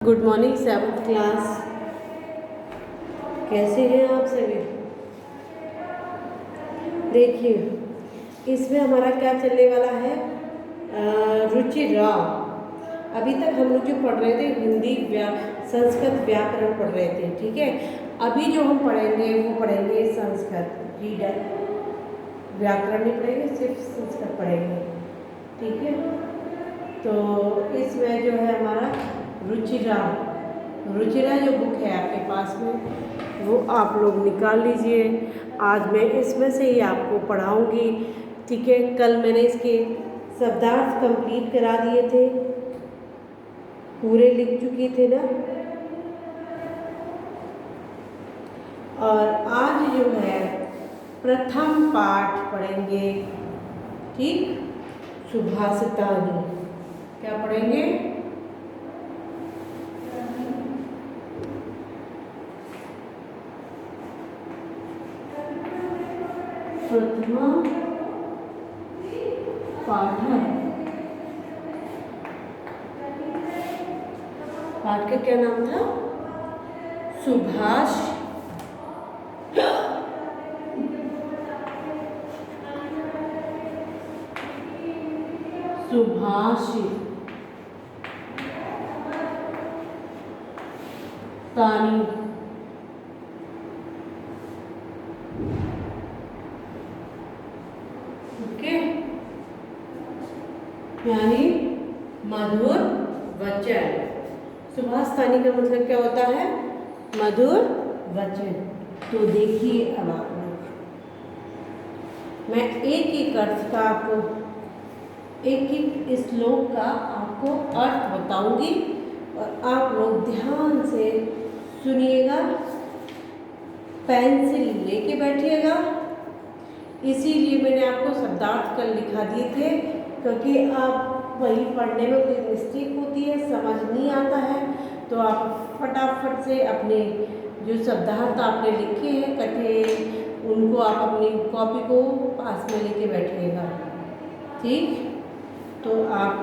Good morning 7th class. कैसे हैं आप सभी? देखिए इसमें हमारा क्या चलने वाला है, रुचिरा। अभी तक हम लोग जो पढ़ रहे थे हिंदी संस्कृत व्याकरण पढ़ रहे थे, ठीक है। अभी जो हम पढ़ेंगे वो पढ़ेंगे संस्कृत रीडर, व्याकरण नहीं पढ़ेंगे, सिर्फ संस्कृत पढ़ेंगे, ठीक है। तो इसमें जो है हमारा रुचिरा जो बुक है आपके पास में वो आप लोग निकाल लीजिए। आज मैं इसमें से ही आपको पढ़ाऊंगी, ठीक है। कल मैंने इसके शब्दार्थ कंप्लीट करा दिए थे, पूरे लिख चुकी थे ना। और आज जो है प्रथम पाठ पढ़ेंगे, ठीक। सुभाषितानी क्या पढ़ेंगे? प्रथम पाठ है। पाठ का क्या नाम था? सुभाष तानी, ओके, यानी मधुर वचन। सुभाषितानी का मतलब क्या होता है? मधुर वचन। तो देखिए अब आप लोग, मैं एक एक अर्थ का आपको, एक एक श्लोक का आपको अर्थ बताऊंगी और आप लोग ध्यान से सुनिएगा, पेंसिल लेके बैठिएगा। इसीलिए मैंने आपको शब्दार्थ कल लिखा दिए थे, क्योंकि आप वही पढ़ने में कोई मिस्टेक होती है, समझ नहीं आता है, तो आप फटाफट से अपने जो शब्दार्थ आपने लिखे हैं कटे, उनको आप अपनी कॉपी को पास में लेके बैठिएगा, ठीक। तो आप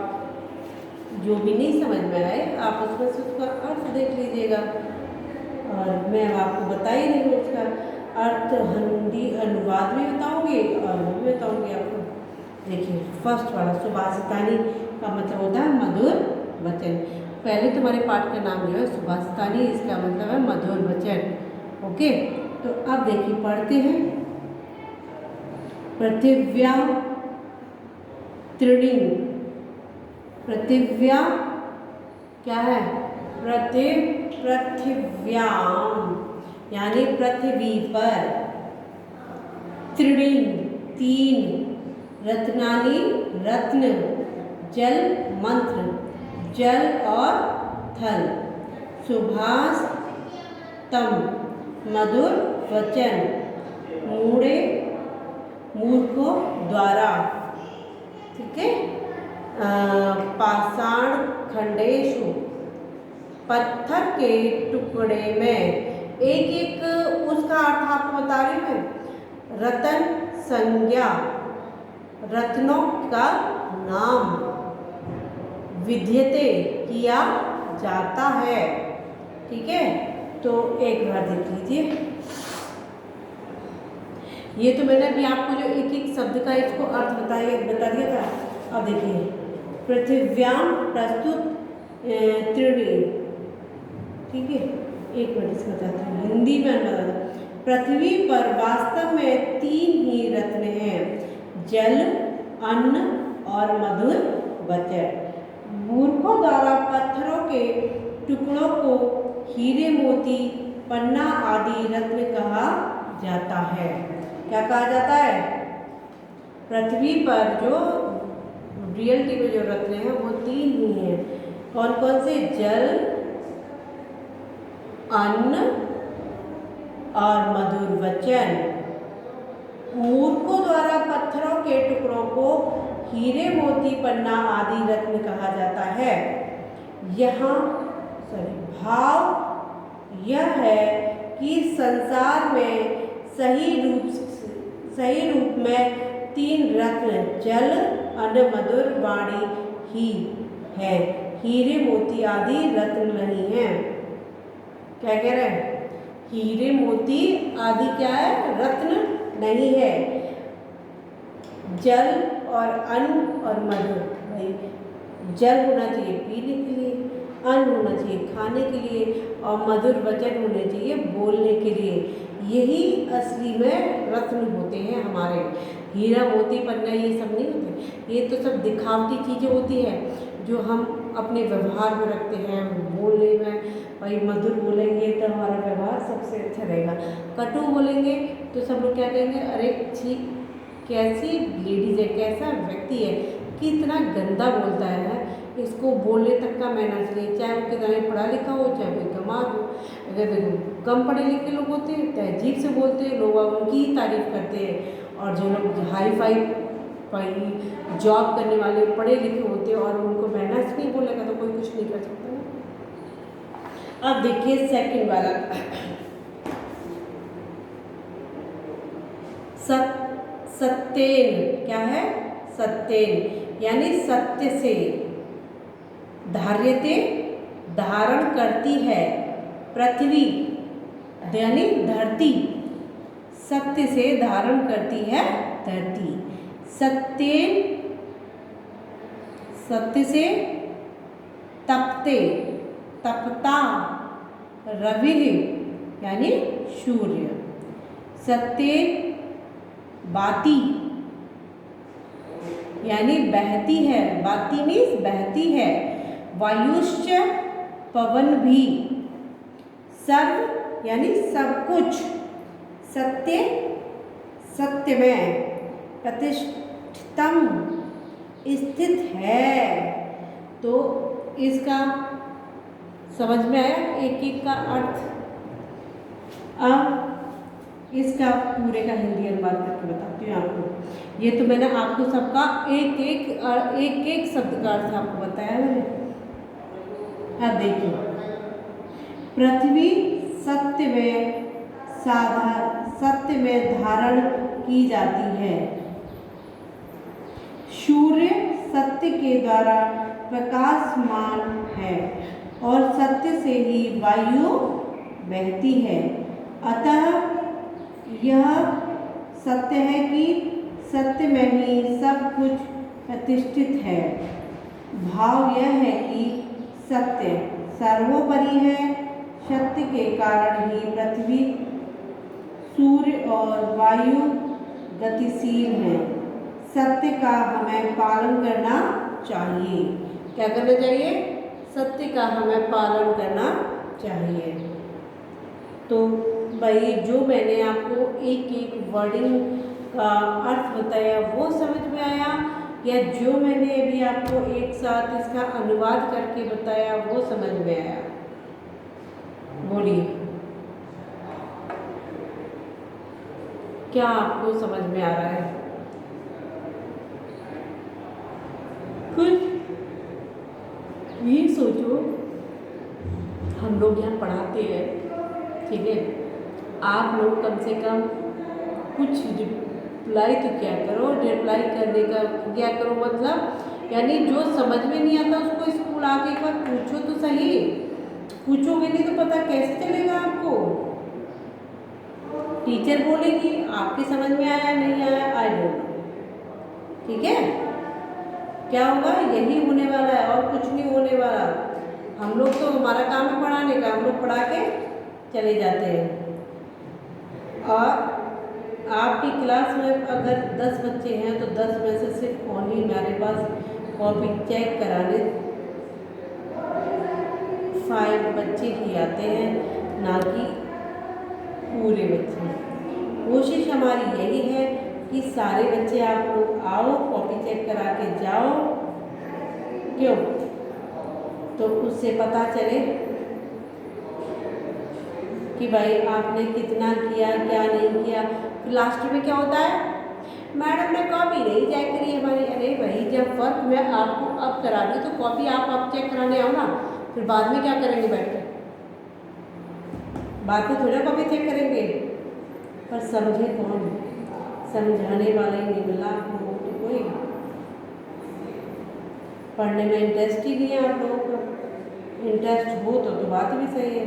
जो भी नहीं समझ में आए आप उसमें से उसका अर्थ देख लीजिएगा। और मैं अब आपको बता ही रही हूँ उसका अर्थ, हिंदी अनुवाद भी बताऊंगी और वो भी बताऊंगी आपको। देखिए फर्स्ट वाला सुभाषितानी का मतलब होता है मधुर वचन। पहले तुम्हारे पाठ का नाम जो है सुभाषितानी, इसका मतलब है मधुर वचन, ओके। तो अब देखिए पढ़ते हैं। पृथिव्या त्रीणि, पृथिव्या क्या है? पृथिव्याम यानी पृथ्वी पर, त्रीणि तीन, रत्नानि रत्न, जल मंत्र जल और थल, सुभाष तम मधुर वचन, मूढ़े मूर्खों द्वारा, ठीक है। पाषाण खंडेशु, पत्थर के टुकड़े में, एक एक उसका अर्थ आपको बता रही हूँ मैं। रतन संज्ञा, रत्नों का नाम, विद्यते किया जाता है, ठीक है। तो एक बार देख लीजिए, ये तो मैंने अभी आपको जो एक एक शब्द का इसको अर्थ बता दिया था। अब देखिए पृथिव्याम प्रस्तुत त्रीणि, ठीक है। एक मिनट इसको बताती हूँ, हिंदी में बताता। पृथ्वी पर वास्तव में तीन ही रत्न हैं, जल, अन्न और मधुर वचन। मूर्खों द्वारा पत्थरों के टुकड़ों को हीरे मोती पन्ना आदि रत्न कहा जाता है। क्या कहा जाता है? पृथ्वी पर जो रियलिटी में जो रत्न हैं वो तीन ही हैं। कौन कौन से? जल, अन्न और मधुर वचन। मूर्खों द्वारा पत्थरों के टुकड़ों को हीरे मोती पन्ना आदि रत्न कहा जाता है। यहाँ भाव यह है कि संसार में सही रूप में तीन रत्न जल, अन्न, मधुर वाणी ही है। हीरे मोती आदि रत्न नहीं है। क्या कह रहे हैं? हीरे मोती आदि क्या है? रत्न नहीं है। जल और अन्न और मधु, भाई जल होना चाहिए पीने के लिए, अन्न होना चाहिए खाने के लिए और मधुर वचन होने चाहिए बोलने के लिए। यही असली में रत्न होते हैं हमारे। हीरा मोती पन्ना ये सब नहीं होते, ये तो सब दिखावटी चीज़ें होती हैं जो हम अपने व्यवहार में रखते हैं। बोलने में भाई मधुर बोलेंगे तो हमारा व्यवहार सबसे अच्छा रहेगा। कटु बोलेंगे तो सब लोग क्या कहेंगे? अरे छी, कैसी लेडीज है, कैसा व्यक्ति है, कितना गंदा बोलता है, इसको बोलने तक का मैनर्स नहीं। चाहे वो कितना पढ़ा लिखा हो, चाहे वो गंवार हो। अगर कम पढ़े लिखे लोग होते हैं तहजीब से बोलते हैं, लोग उनकी ही तारीफ करते हैं। और जो लोग हाई फाई जॉब करने वाले पढ़े लिखे होते हैं और उनको मैनर्स नहीं बोलेगा तो कोई कुछ नहीं कर सकता। अब देखिए सेकंड वाला, सत्येन। क्या है? सत्येन यानी सत्य से। धार्यते धारण करती है। पृथ्वी यानी धरती, सत्य से धारण करती है धरती। सत्येन सत्य से तपते, तपता रविः यानी सूर्य। सत्य बाती यानी बहती है, बाती मीन्स बहती है। वायुश्च पवन भी। सर्व यानी सब कुछ। सत्य सत्य में। प्रतिष्ठितम स्थित है। तो इसका समझ में आया एक एक का अर्थ। अब इसका पूरे का हिंदी अनुवाद करके बताती हूँ आपको। ये तो मैंने आपको सबका एक एक शब्द का अर्थ आपको बताया मैंने। अब देखिए, पृथ्वी सत्य में धारण की जाती है। सूर्य सत्य के द्वारा प्रकाशमान है और सत्य से ही वायु बहती है। अतः यह सत्य है कि सत्य में ही सब कुछ प्रतिष्ठित है। भाव यह है कि सत्य सर्वोपरि है। सत्य के कारण ही पृथ्वी, सूर्य और वायु गतिशील है। सत्य का हमें पालन करना चाहिए। क्या करना चाहिए? सत्य का हमें पालन करना चाहिए। तो भाई जो मैंने आपको एक एक वर्डिंग का अर्थ बताया वो समझ में आया, या जो मैंने अभी आपको एक साथ इसका अनुवाद करके बताया वो समझ में आया? बोलिए, क्या आपको समझ में आ रहा है? कुछ ये सोचो, हम लोग यहाँ पढ़ाते हैं, ठीक है, आप लोग कम से कम कुछ रिप्लाई तो क्या करो। रिप्लाई करने का क्या करो मतलब, यानी जो समझ में नहीं आता उसको स्कूल आके एक बार पूछो तो सही। पूछोगे नहीं तो पता कैसे चलेगा आपको? टीचर बोलेगी आपके समझ में आया नहीं आया, आई डोंट नो। ठीक है, क्या होगा? यही होने वाला है और कुछ नहीं होने वाला। हम लोग तो, हमारा काम है पढ़ाने का, हम लोग पढ़ा के चले जाते हैं। और आपकी क्लास में अगर 10 बच्चे हैं तो 10 में से सिर्फ ओनली मेरे पास कॉपी चेक कराने 5 बच्चे ही आते हैं, ना कि पूरे बच्चे। कोशिश हमारी यही है कि सारे बच्चे आप लोग आओ, कॉपी चेक करा के जाओ। क्यों? तो उससे पता चले कि भाई आपने कितना किया, क्या नहीं किया। लास्ट में क्या होता है? मैडम ने कॉपी नहीं चेक करी हमारी। अरे भाई, जब वर्क मैं आपको अब करा दी तो कॉपी आप चेक कराने आओ ना, फिर बाद में क्या करेंगे बैठ के? बाद में थोड़ा कॉपी चेक करेंगे। पर समझे कौन? समझाने वाला ही नहीं मिला आप लोगों को कोई। पढ़ने में इंटरेस्ट ही नहीं है आप लोगों को। इंटरेस्ट हो तो बात भी सही है,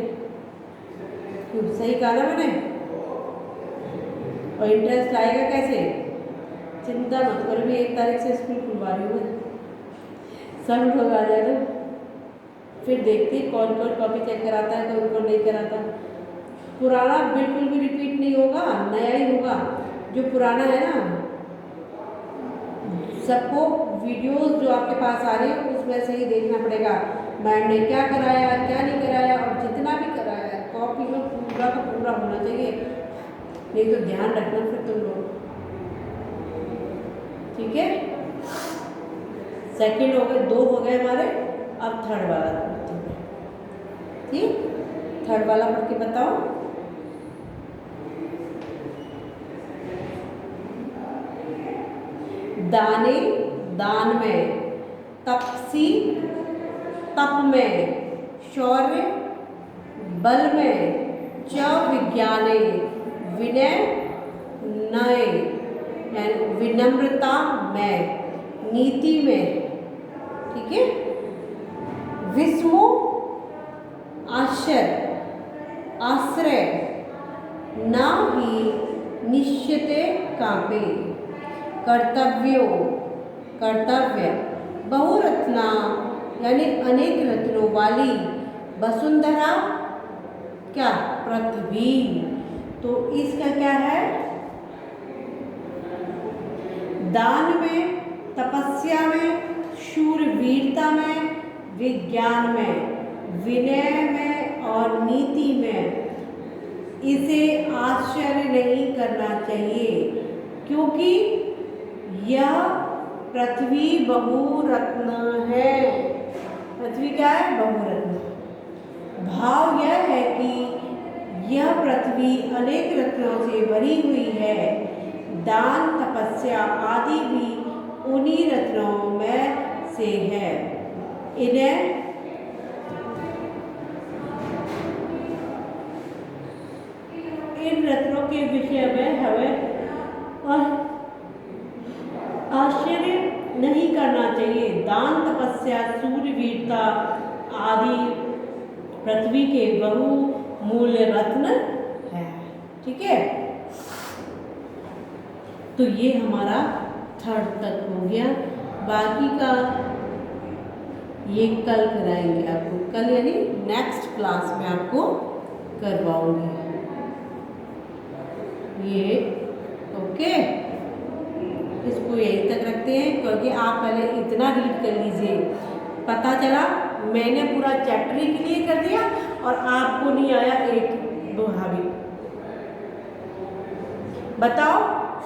क्यों सही कहा ना मैंने। और इंटरेस्ट आएगा कैसे, चिंता मत करो, भी 1 तारीख से स्कूल खुलवा रही हूँ, सब लोग आ जाना। फिर देखते हैं कौन कौन कॉपी चेक कराता है, कौन कौन नहीं कराता। पुराना बिल्कुल भी रिपीट नहीं होगा, नया ही होगा। जो पुराना है ना, सबको वीडियोस जो आपके पास आ रही है उसमें से ही देखना पड़ेगा, मैम ने क्या कराया क्या नहीं कराया, और जितना भी कराया है कॉपी में पूरा का पूरा होना चाहिए, नहीं तो ध्यान रखना फिर तुम लोग। ठीक है, सेकंड हो गए, 2 हो गए हमारे, अब थर्ड वाला करते हैं। ठीक, थर्ड वाला पढ़ के बताओ। दाने दान में, तपसी तप में, शौर्य बल में, च विज्ञाने, विनय नय, विनम्रता में, नीति में। ठीक है, विस्मो आश्रय ना ही निश्चिते कापे, कर्तव्य बहुरत्ना यानी अनेक रत्नों वाली, वसुंधरा क्या, पृथ्वी। तो इसका क्या है, दान में, तपस्या में, शूरवीरता में, विज्ञान में, विनय में और नीति में इसे आश्चर्य नहीं करना चाहिए, क्योंकि यह पृथ्वी बहुरत्न है। पृथ्वी क्या है, बहुरत्न। भाव यह है कि यह पृथ्वी अनेक रत्नों से भरी हुई है। दान तपस्या आदि भी उन्हीं रत्नों में से है। इन्हें इन रत्नों के विषय में हमें आश्चर्य नहीं करना चाहिए। दान तपस्या सूर्यवीरता आदि पृथ्वी के बहुमूल्य रत्न है। ठीक है, तो ये हमारा थर्ड तक हो गया। बाकी का ये कल कराएंगे आपको, कल यानी नेक्स्ट क्लास में आपको करवाऊंगी ये। ओके, इसको यहीं तक रखते हैं, क्योंकि आप पहले इतना रीड कर लीजिए। पता चला मैंने पूरा चैप्टर ही क्लियर कर दिया और आपको नहीं आया एक दोहा भी। बताओ,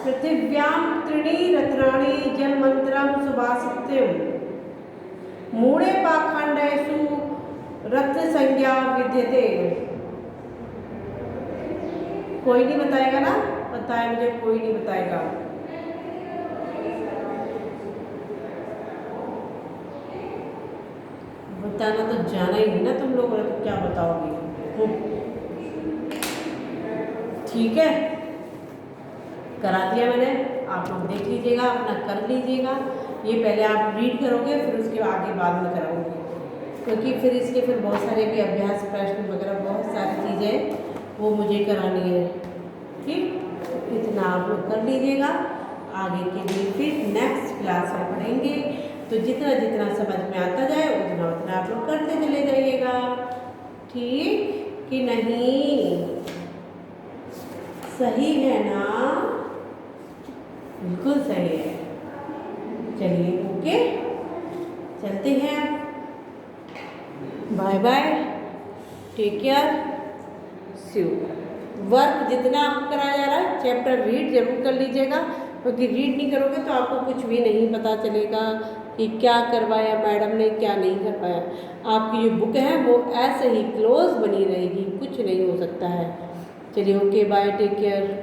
पृथिव्याम त्रीणि रत्नानि जलमंत्रम सुभाषितम् मूढ़े पाखंडेषु रत्न संज्ञा विद्यते। कोई नहीं बताएगा ना, पता है मुझे, कोई नहीं बताएगा। बताना तो जाना ही नहीं ना तुम लोगों ने, तो क्या बताओगे। ठीक है, करा दिया मैंने, आप लोग देख लीजिएगा, अपना कर लीजिएगा। ये पहले आप रीड करोगे, फिर उसके आगे बाद में कराओगे, क्योंकि फिर इसके फिर बहुत सारे भी अभ्यास प्रश्न वगैरह बहुत सारी चीज़ें वो मुझे करानी है। ठीक, इतना आप लोग कर लीजिएगा। आगे के लिए फिर नेक्स्ट क्लास में पढ़ेंगे, तो जितना जितना समझ में आता जाए उतना उतना आप लोग करते चले जाइएगा। ठीक कि नहीं, सही है ना, बिल्कुल सही है। चलिए ओके, चलते हैं, bye bye, take care, see you. Work जितना आपको कराया जा रहा है चैप्टर रीड जरूर कर लीजिएगा, क्योंकि रीड नहीं करोगे तो आपको कुछ भी नहीं पता चलेगा कि क्या करवाया मैडम ने, क्या नहीं करवाया। आपकी जो बुक है वो ऐसे ही क्लोज बनी रहेगी, कुछ नहीं हो सकता है। चलिए ओके, बाय, टेक केयर।